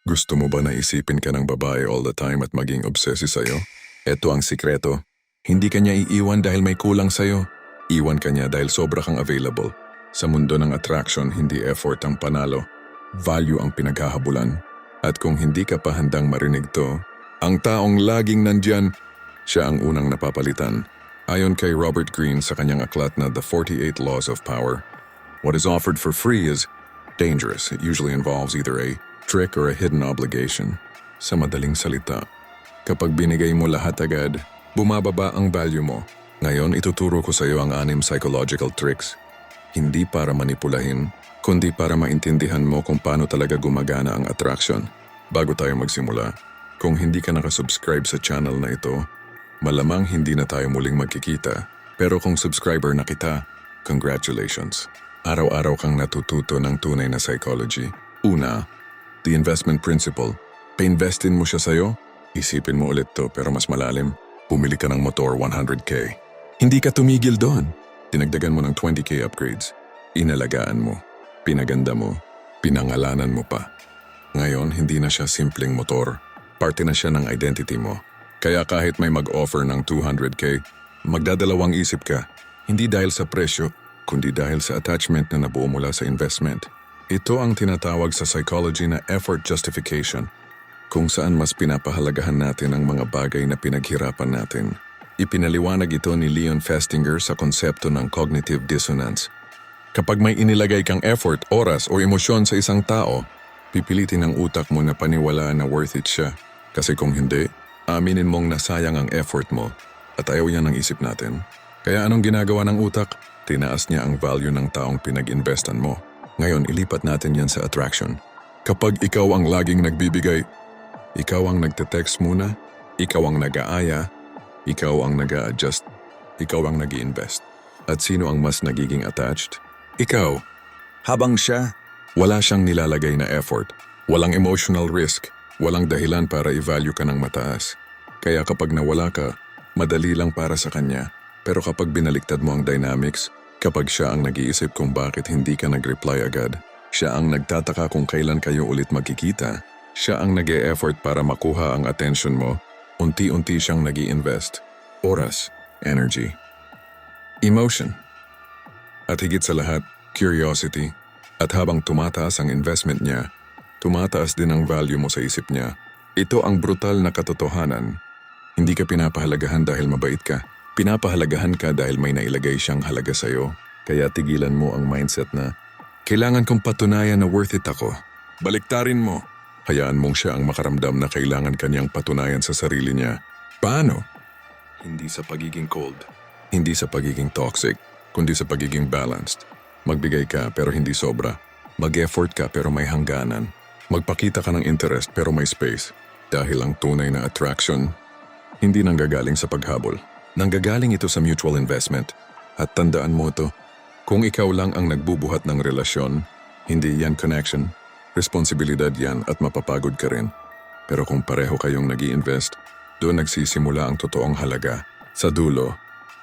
Gusto mo ba na isipin ka ng babae all the time at maging obsessive sa'yo? Ito ang sikreto. Hindi ka niya iiwan dahil may kulang sa'yo. Iwan ka niya dahil sobra kang available. Sa mundo ng attraction, hindi effort ang panalo. Value ang pinaghahabulan. At kung hindi ka pa handang marinig to, ang taong laging nandyan, siya ang unang napapalitan. Ayon kay Robert Greene sa kanyang aklat na The 48 Laws of Power, what is offered for free is dangerous. It usually involves either a trick or a hidden obligation. Sa madaling salita, kapag binigay mo lahat agad, bumababa ang value mo. Ngayon, ituturo ko sa iyo ang 6 psychological tricks. Hindi para manipulahin, kundi para maintindihan mo kung paano talaga gumagana ang attraction. Bago tayo magsimula, kung hindi ka nakasubscribe sa channel na ito, malamang hindi na tayo muling magkikita. Pero kung subscriber na kita, congratulations. Araw-araw kang natututo ng tunay na psychology. Una, the investment principle. Pa-investin mo siya sa'yo, isipin mo ulit to pero mas malalim. Bumili ka ng motor 100K. Hindi ka tumigil doon. Dinagdagan mo ng 20K upgrades. Inalagaan mo, pinaganda mo, pinangalanan mo pa. Ngayon, hindi na siya simpleng motor. Parte na siya ng identity mo. Kaya kahit may mag-offer ng 200K, magdadalawang isip ka. Hindi dahil sa presyo, kundi dahil sa attachment na nabuo mula sa investment. Ito ang tinatawag sa psychology na effort justification, kung saan mas pinapahalagahan natin ang mga bagay na pinaghirapan natin. Ipinaliwanag ito ni Leon Festinger sa konsepto ng cognitive dissonance. Kapag may inilagay kang effort, oras o emosyon sa isang tao, pipilitin ng utak mo na paniwalaan na worth it siya. Kasi kung hindi, aminin mong nasayang ang effort mo at ayaw yan ng isip natin. Kaya anong ginagawa ng utak? Tinaas niya ang value ng taong pinag-investan mo. Ngayon, ilipat natin yan sa attraction. Kapag ikaw ang laging nagbibigay, ikaw ang nagte-text muna, ikaw ang nag-aaya, ikaw ang nag-a-adjust, ikaw ang nag-i-invest. At sino ang mas nagiging attached? Ikaw. Habang siya, wala siyang nilalagay na effort, walang emotional risk, walang dahilan para i-value ka ng mataas. Kaya kapag nawala ka, madali lang para sa kanya. Pero kapag binaliktad mo ang dynamics, kapag siya ang nag-iisip kung bakit hindi ka nag-reply agad, siya ang nagtataka kung kailan kayo ulit magkikita, siya ang nag-e-effort para makuha ang attention mo, unti-unti siyang nag-i-invest. Oras, energy, emotion. At higit sa lahat, curiosity. At habang tumataas ang investment niya, tumataas din ang value mo sa isip niya. Ito ang brutal na katotohanan. Hindi ka pinapahalagahan dahil mabait ka. Pinapahalagahan ka dahil may nailagay siyang halaga sa'yo. Kaya tigilan mo ang mindset na, kailangan kong patunayan na worth it ako. Baliktarin mo. Hayaan mong siya ang makaramdam na kailangan kanyang patunayan sa sarili niya. Paano? Hindi sa pagiging cold. Hindi sa pagiging toxic. Kundi sa pagiging balanced. Magbigay ka pero hindi sobra. Mag-effort ka pero may hangganan. Magpakita ka ng interest pero may space. Dahil ang tunay na attraction, hindi nanggagaling sa paghabol. Nanggagaling ito sa mutual investment. At tandaan mo to, kung ikaw lang ang nagbubuhat ng relasyon, hindi yan connection. Responsibilidad yan at mapapagod ka rin. Pero kung pareho kayong nag-i-invest, doon nagsisimula ang totoong halaga. Sa dulo,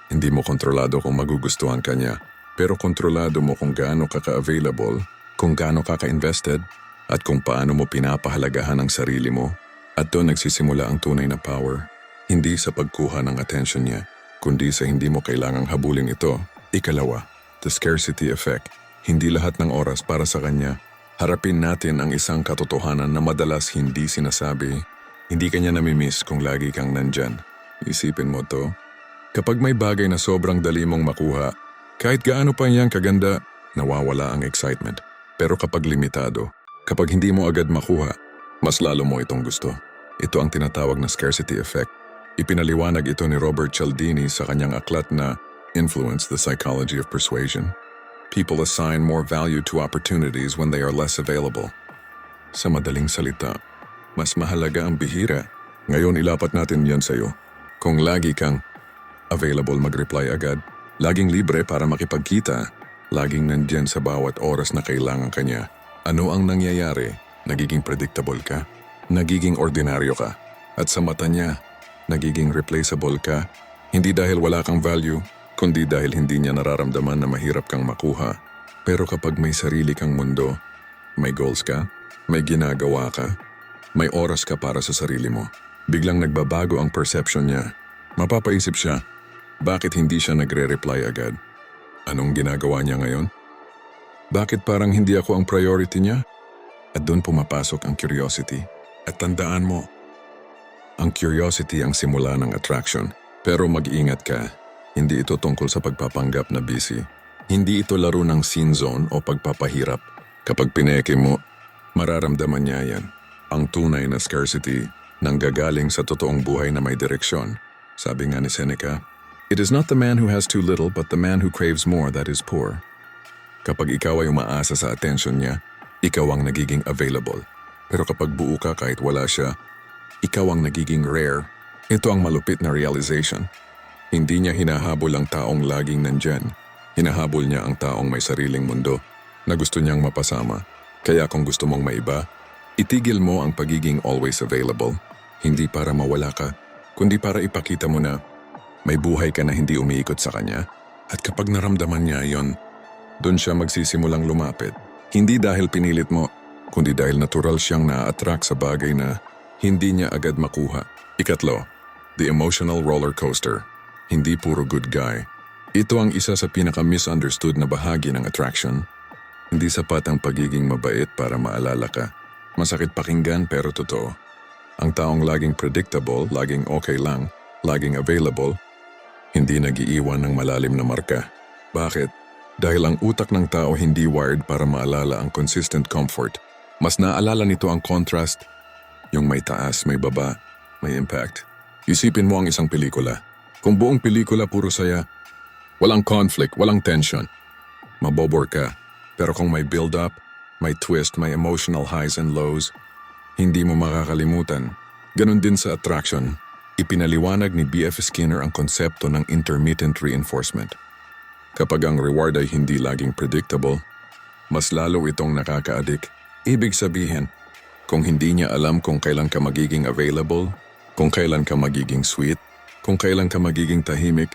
hindi mo kontrolado kung magugustuhan ka niya, pero kontrolado mo kung gaano ka ka-available, kung gaano ka ka-invested, at kung paano mo pinapahalagahan ang sarili mo. At doon nagsisimula ang tunay na power. Hindi sa pagkuha ng attention niya, kundi sa hindi mo kailangang habulin ito. Ikalawa, the scarcity effect. Hindi lahat ng oras para sa kanya. Harapin natin ang isang katotohanan na madalas hindi sinasabi. Hindi kanya namimiss kung lagi kang nandyan. Isipin mo to. Kapag may bagay na sobrang dali mong makuha, kahit gaano pa niyang kaganda, nawawala ang excitement. Pero kapag limitado, kapag hindi mo agad makuha, mas lalo mo itong gusto. Ito ang tinatawag na scarcity effect. Ipinaliwanag ito ni Robert Cialdini sa kanyang aklat na Influence, the Psychology of Persuasion. People assign more value to opportunities when they are less available. Sa madaling salita, mas mahalaga ang bihira. Ngayon ilapat natin yan sa'yo. Kung lagi kang available mag-reply agad, laging libre para makipagkita, laging nandyan sa bawat oras na kailangan kanya, ano ang nangyayari? Nagiging predictable ka, nagiging ordinaryo ka, at sa mata niya, nagiging replaceable ka, hindi dahil wala kang value, kundi dahil hindi niya nararamdaman na mahirap kang makuha. Pero kapag may sarili kang mundo, may goals ka, may ginagawa ka, May oras ka para sa sarili mo. Biglang nagbabago ang perception niya. Mapapaisip siya, bakit hindi siya nagre-reply agad? Anong ginagawa niya ngayon? Bakit parang hindi ako ang priority niya? At doon pumapasok ang curiosity. At tandaan mo, ang curiosity ang simula ng attraction. Pero mag-iingat ka, hindi ito tungkol sa pagpapanggap na busy. Hindi ito laro ng scene zone o pagpapahirap. Kapag pineke mo, mararamdaman niya yan. Ang tunay na scarcity nanggagaling sa totoong buhay na may direksyon. Sabi nga ni Seneca, "It is not the man who has too little but the man who craves more that is poor." Kapag ikaw ay umaasa sa attention niya, ikaw ang nagiging available. Pero kapag buo ka kahit wala siya, ikaw ang nagiging rare. Ito ang malupit na realization. Hindi niya hinahabol ang taong laging nandyan. Hinahabol niya ang taong may sariling mundo na gusto niyang mapasama. Kaya kung gusto mong maiba, itigil mo ang pagiging always available. Hindi para mawala ka, kundi para ipakita mo na may buhay ka na hindi umiikot sa kanya. At kapag naramdaman niya yon, doon siya magsisimulang lumapit. Hindi dahil pinilit mo, kundi dahil natural siyang na-attract sa bagay na hindi niya agad makuha. Ikatlo, the emotional roller coaster. Hindi puro good guy. Ito ang isa sa pinaka-misunderstood na bahagi ng attraction. Hindi sapat ang pagiging mabait para maalala ka. Masakit pakinggan pero totoo. Ang taong laging predictable, laging okay lang, laging available, hindi nag-iiwan ng malalim na marka. Bakit? Dahil ang utak ng tao hindi wired para maalala ang consistent comfort. Mas naalala nito ang contrast, yung may taas, may baba, may impact. Isipin mo ang isang pelikula. Kung buong pelikula puro saya, walang conflict, walang tension, mabobore ka. Pero kung may build-up, may twist, may emotional highs and lows, hindi mo makakalimutan. Ganon din sa attraction. Ipinaliwanag ni B.F. Skinner ang konsepto ng intermittent reinforcement. Kapag ang reward ay hindi laging predictable, mas lalo itong nakaka-addict. Ibig sabihin, kung hindi niya alam kung kailan ka magiging available, kung kailan ka magiging sweet, kung kailan ka magiging tahimik,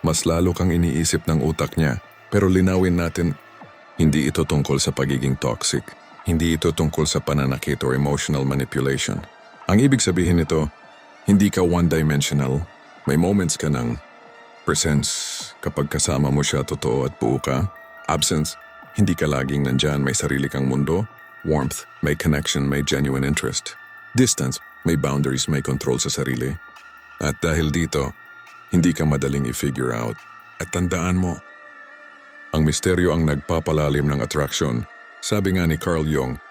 mas lalo kang iniisip ng utak niya. Pero linawin natin, hindi ito tungkol sa pagiging toxic. Hindi ito tungkol sa pananakit or emotional manipulation. Ang ibig sabihin nito, hindi ka one-dimensional. May moments ka ng presence. Kapag kasama mo siya, totoo at buo ka. Absence, hindi ka laging nandyan. May sarili kang mundo. Warmth, may connection, may genuine interest. Distance, may boundaries, may control sa sarili. At dahil dito, hindi ka madaling i-figure out. At tandaan mo, ang misteryo ang nagpapalalim ng attraction. Sabi nga ni Carl Jung,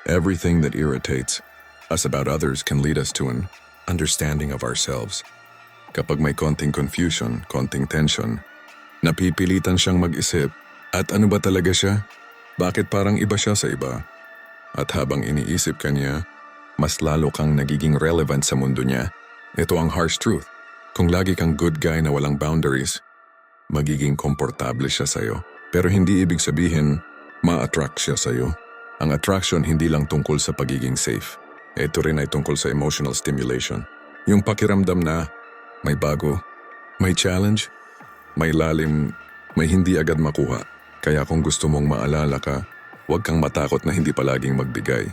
everything that irritates us about others can lead us to an understanding of ourselves. Kapag may konting confusion, konting tension, napipilitan siyang mag-isip, at ano ba talaga siya? Bakit parang iba siya sa iba? At habang iniisip ka niya, mas lalo kang nagiging relevant sa mundo niya. Ito ang harsh truth. Kung lagi kang good guy na walang boundaries, magiging komportable siya sa'yo. Pero hindi ibig sabihin, ma-attract siya sa'yo. Ang attraction hindi lang tungkol sa pagiging safe. Ito rin ay tungkol sa emotional stimulation. Yung pakiramdam na may bago, may challenge, may lalim, may hindi agad makuha. Kaya kung gusto mong maalala ka, huwag kang matakot na hindi palaging magbigay.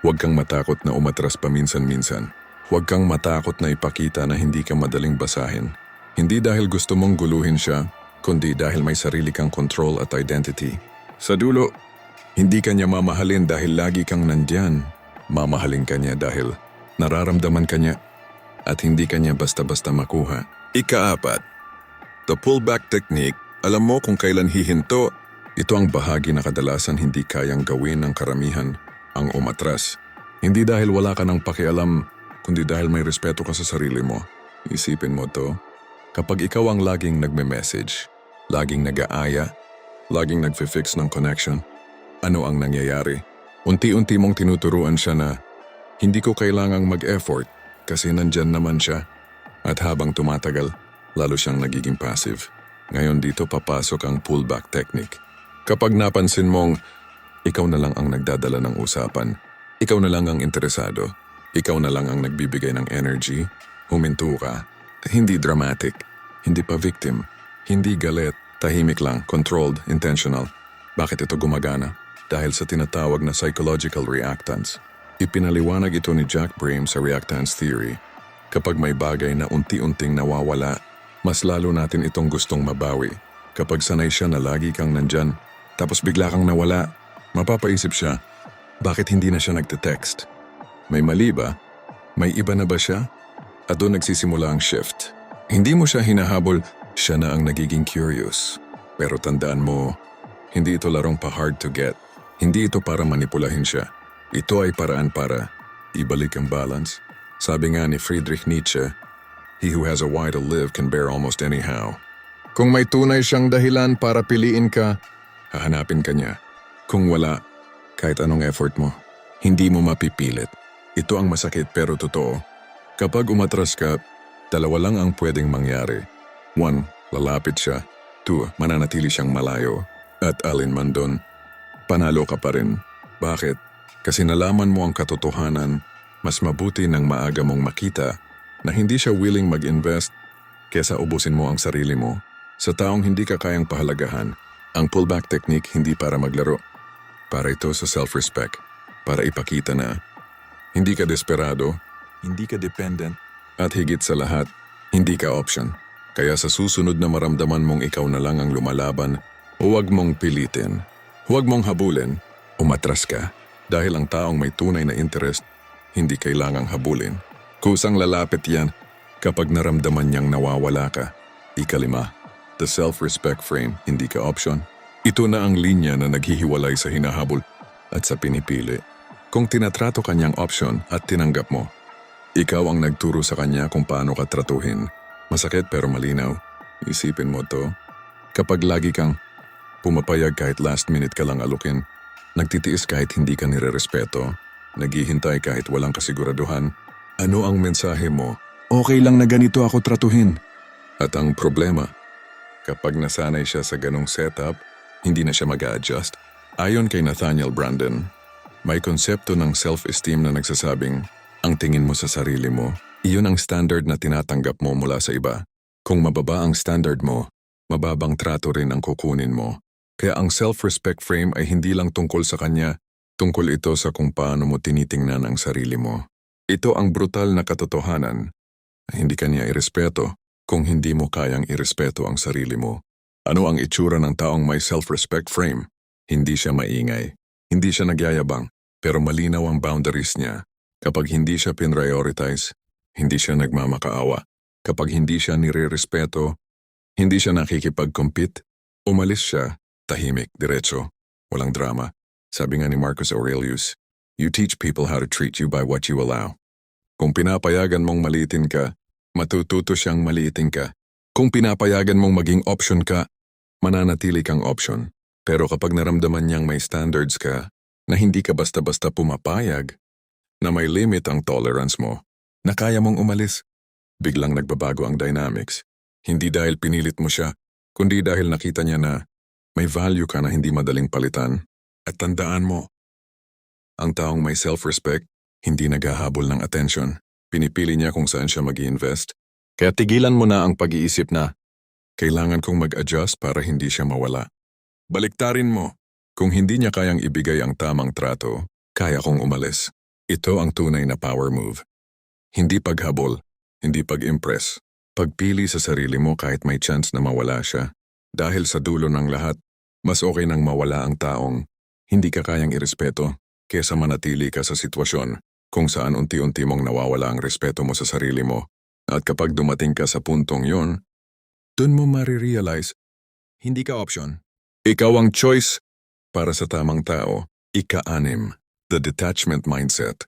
Huwag kang matakot na umatras paminsan-minsan. Huwag kang matakot na ipakita na hindi ka madaling basahin. Hindi dahil gusto mong guluhin siya, kundi dahil may sarili kang control at identity. Sa dulo, hindi ka niya mamahalin dahil lagi kang nandyan. Mamahalin ka niya dahil nararamdaman ka niya at hindi ka niya basta-basta makuha. Ika-4, the pullback technique. Alam mo kung kailan hihinto. Ito ang bahagi na kadalasan hindi kayang gawin ng karamihan, ang umatras. Hindi dahil wala ka ng pakialam, kundi dahil may respeto ka sa sarili mo. Isipin mo to. Kapag ikaw ang laging nagme-message, laging nag-aaya, laging nagfi-fix ng connection, ano ang nangyayari? Unti-unti mong tinuturuan siya na hindi ko kailangang mag-effort kasi nandyan naman siya. At habang tumatagal, lalo siyang nagiging passive. Ngayon dito papasok ang pullback technique. Kapag napansin mong ikaw na lang ang nagdadala ng usapan, ikaw na lang ang interesado, ikaw na lang ang nagbibigay ng energy, huminto ka. Hindi dramatic, hindi pa victim, hindi galit, tahimik lang, controlled, intentional. Bakit ito gumagana? Dahil sa tinatawag na psychological reactance. Ipinaliwanag ito ni Jack Brame sa reactance theory. Kapag may bagay na unti-unting nawawala, mas lalo natin itong gustong mabawi. Kapag sanay siya na lagi kang nandyan, tapos bigla kang nawala, mapapaisip siya, bakit hindi na siya nagte-text? May mali ba? May iba na ba siya? At doon nagsisimula ang shift. Hindi mo siya hinahabol, siya na ang nagiging curious. Pero tandaan mo, hindi ito larong pa-hard to get. Hindi ito para manipulahin siya. Ito ay paraan para ibalik ang balance. Sabi nga ni Friedrich Nietzsche, he who has a why to live can bear almost anyhow. Kung may tunay siyang dahilan para piliin ka, hahanapin ka niya. Kung wala, kahit anong effort mo, hindi mo mapipilit. Ito ang masakit pero totoo. Kapag umatras ka, dalawa lang ang pwedeng mangyari. 1. Lalapit siya. 2. Mananatili siyang malayo. At alinman doon, panalo ka pa rin. Bakit? Kasi nalaman mo ang katotohanan, mas mabuti nang maaga mong makita na hindi siya willing mag-invest kesa ubusin mo ang sarili mo. Sa taong hindi ka kayang pahalagahan, ang pullback technique hindi para maglaro. Para ito sa self-respect. Para ipakita na hindi ka desperado, hindi ka dependent, at higit sa lahat, hindi ka option. Kaya sa susunod na maramdaman mong ikaw na lang ang lumalaban, huwag mong pilitin. Huwag mong habulin, umatras ka. Dahil ang taong may tunay na interest, hindi kailangang habulin. Kusang lalapit yan kapag naramdaman niyang nawawala ka. 5. The self-respect frame, hindi ka option. Ito na ang linya na naghihiwalay sa hinahabol at sa pinipili. Kung tinatrato kanyang option at tinanggap mo, ikaw ang nagturo sa kanya kung paano ka tratuhin. Masakit pero malinaw. Isipin mo to. Kapag lagi kang pumapayag kahit last minute ka lang alukin, nagtitiis kahit hindi ka nirerespeto, naghihintay kahit walang kasiguraduhan, ano ang mensahe mo? Okay lang na ganito ako tratuhin. At ang problema, kapag nasanay siya sa ganong setup, hindi na siya mag-a-adjust. Ayon kay Nathaniel Branden, may konsepto ng self-esteem na nagsasabing, ang tingin mo sa sarili mo, iyon ang standard na tinatanggap mo mula sa iba. Kung mababa ang standard mo, mababang trato rin ang kukunin mo. Kaya ang self-respect frame ay hindi lang tungkol sa kanya, tungkol ito sa kung paano mo tinitingnan ang sarili mo. Ito ang brutal na katotohanan na hindi kanya irespeto kung hindi mo kayang irespeto ang sarili mo. Ano ang itsura ng taong may self-respect frame? Hindi siya maingay, hindi siya nagyayabang, pero malinaw ang boundaries niya. Kapag hindi siya pinrioritize, hindi siya nagmamakaawa. Kapag hindi siya nire-respeto, hindi siya nakikipag-compete, umalis siya. Tahimik, diretso, walang drama. Sabi nga ni Marcus Aurelius, you teach people how to treat you by what you allow. Kung pinapayagan mong maliitin ka, matututo siyang maliitin ka. Kung pinapayagan mong maging option ka, mananatili kang option. Pero kapag naramdaman niyang may standards ka, na hindi ka basta-basta pumapayag, na may limit ang tolerance mo, na kaya mong umalis, biglang nagbabago ang dynamics. Hindi dahil pinilit mo siya, kundi dahil nakita niya na may value ka na hindi madaling palitan. At tandaan mo, ang taong may self-respect, hindi naghahabol ng attention. Pinipili niya kung saan siya mag-i-invest. Kaya tigilan mo na ang pag-iisip na, kailangan kong mag-adjust para hindi siya mawala. Baliktarin mo, kung hindi niya kayang ibigay ang tamang trato, kaya kong umalis. Ito ang tunay na power move. Hindi paghabol, hindi pag-impress. Pagpili sa sarili mo kahit may chance na mawala siya. Dahil sa dulo ng lahat, mas okay nang mawala ang taong hindi ka kayang irespeto kesa manatili ka sa sitwasyon kung saan unti-unti mong nawawala ang respeto mo sa sarili mo. At kapag dumating ka sa puntong yon, dun mo marirealize, hindi ka option. Ikaw ang choice para sa tamang tao. 6, the detachment mindset.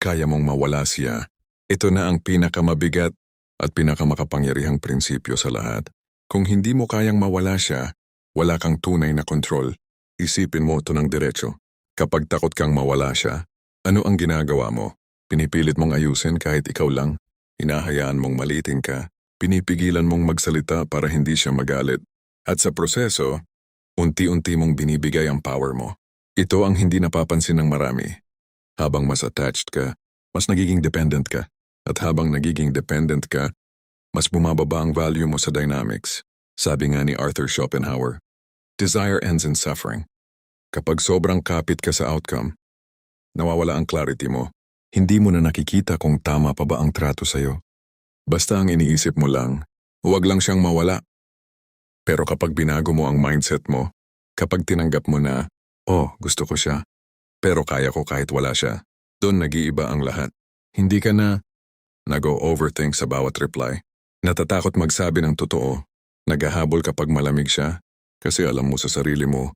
Kaya mong mawala siya. Ito na ang pinakamabigat at pinakamakapangyarihang prinsipyo sa lahat. Kung hindi mo kayang mawala siya, wala kang tunay na kontrol. Isipin mo ito ng diretso. Kapag takot kang mawala siya, ano ang ginagawa mo? Pinipilit mong ayusin kahit ikaw lang. Hinahayaan mong maliitin ka. Pinipigilan mong magsalita para hindi siya magalit. At sa proseso, unti-unti mong binibigay ang power mo. Ito ang hindi napapansin ng marami. Habang mas attached ka, mas nagiging dependent ka. At habang nagiging dependent ka, mas bumababa ang value mo sa dynamics. Sabi nga ni Arthur Schopenhauer, desire ends in suffering. Kapag sobrang kapit ka sa outcome, nawawala ang clarity mo. Hindi mo na nakikita kung tama pa ba ang trato sa'yo. Basta ang iniisip mo lang, huwag lang siyang mawala. Pero kapag binago mo ang mindset mo, kapag tinanggap mo na, oh, gusto ko siya, pero kaya ko kahit wala siya, doon nag-iiba ang lahat. Hindi ka na nag-overthink sa bawat reply. Natatakot magsabi ng totoo. Naghahabol kapag malamig siya. Kasi alam mo sa sarili mo,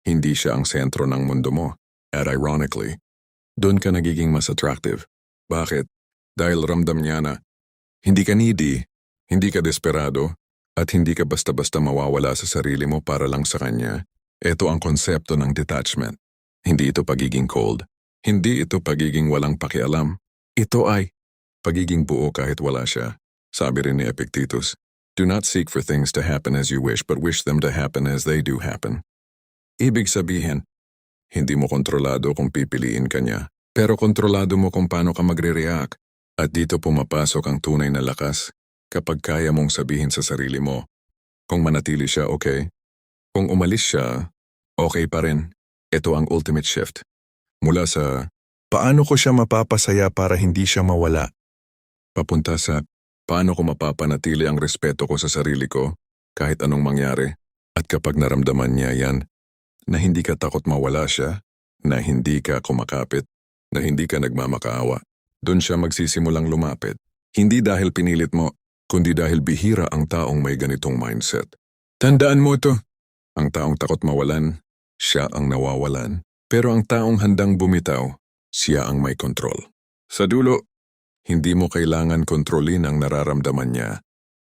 hindi siya ang sentro ng mundo mo. At ironically, doon ka nagiging mas attractive. Bakit? Dahil ramdam niya na hindi ka needy, hindi ka desperado, at hindi ka basta-basta mawawala sa sarili mo para lang sa kanya. Ito ang konsepto ng detachment. Hindi ito pagiging cold. Hindi ito pagiging walang pakialam. Ito ay pagiging buo kahit wala siya. Sabi rin ni Epictetus, do not seek for things to happen as you wish but wish them to happen as they do happen. Ibig sabihin, hindi mo kontrolado kung pipiliin ka niya, pero kontrolado mo kung paano ka magre-react. At dito pumapasok ang tunay na lakas kapag kaya mong sabihin sa sarili mo, kung manatili siya, okay. Kung umalis siya, okay pa rin. Ito ang ultimate shift. Mula sa, paano ko siya mapapasaya para hindi siya mawala? Papunta sa, paano ko mapapanatili ang respeto ko sa sarili ko kahit anong mangyari? At kapag naramdaman niya yan, na hindi ka takot mawala siya, na hindi ka kumakapit, na hindi ka nagmamakaawa, doon siya magsisimulang lumapit. Hindi dahil pinilit mo, kundi dahil bihira ang taong may ganitong mindset. Tandaan mo to. Ang taong takot mawalan, siya ang nawawalan. Pero ang taong handang bumitaw, siya ang may kontrol. Sa dulo, hindi mo kailangan kontrolin ang nararamdaman niya.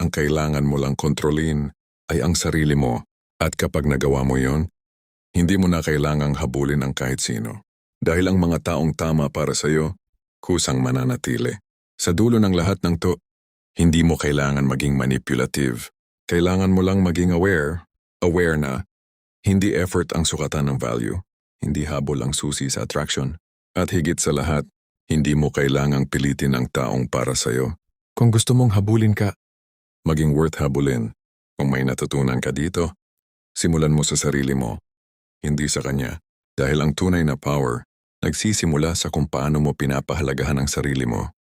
Ang kailangan mo lang kontrolin ay ang sarili mo. At kapag nagawa mo yon, hindi mo na kailangang habulin ang kahit sino. Dahil ang mga taong tama para sa'yo, kusang mananatili. Sa dulo ng lahat ng to, hindi mo kailangan maging manipulative. Kailangan mo lang maging aware na hindi effort ang sukatan ng value, hindi habol ang susi sa attraction. At higit sa lahat, hindi mo kailangang pilitin ang taong para sa'yo. Kung gusto mong habulin ka, maging worth habulin. Kung may natutunan ka dito, simulan mo sa sarili mo, hindi sa kanya. Dahil ang tunay na power, nagsisimula sa kung paano mo pinapahalagahan ang sarili mo.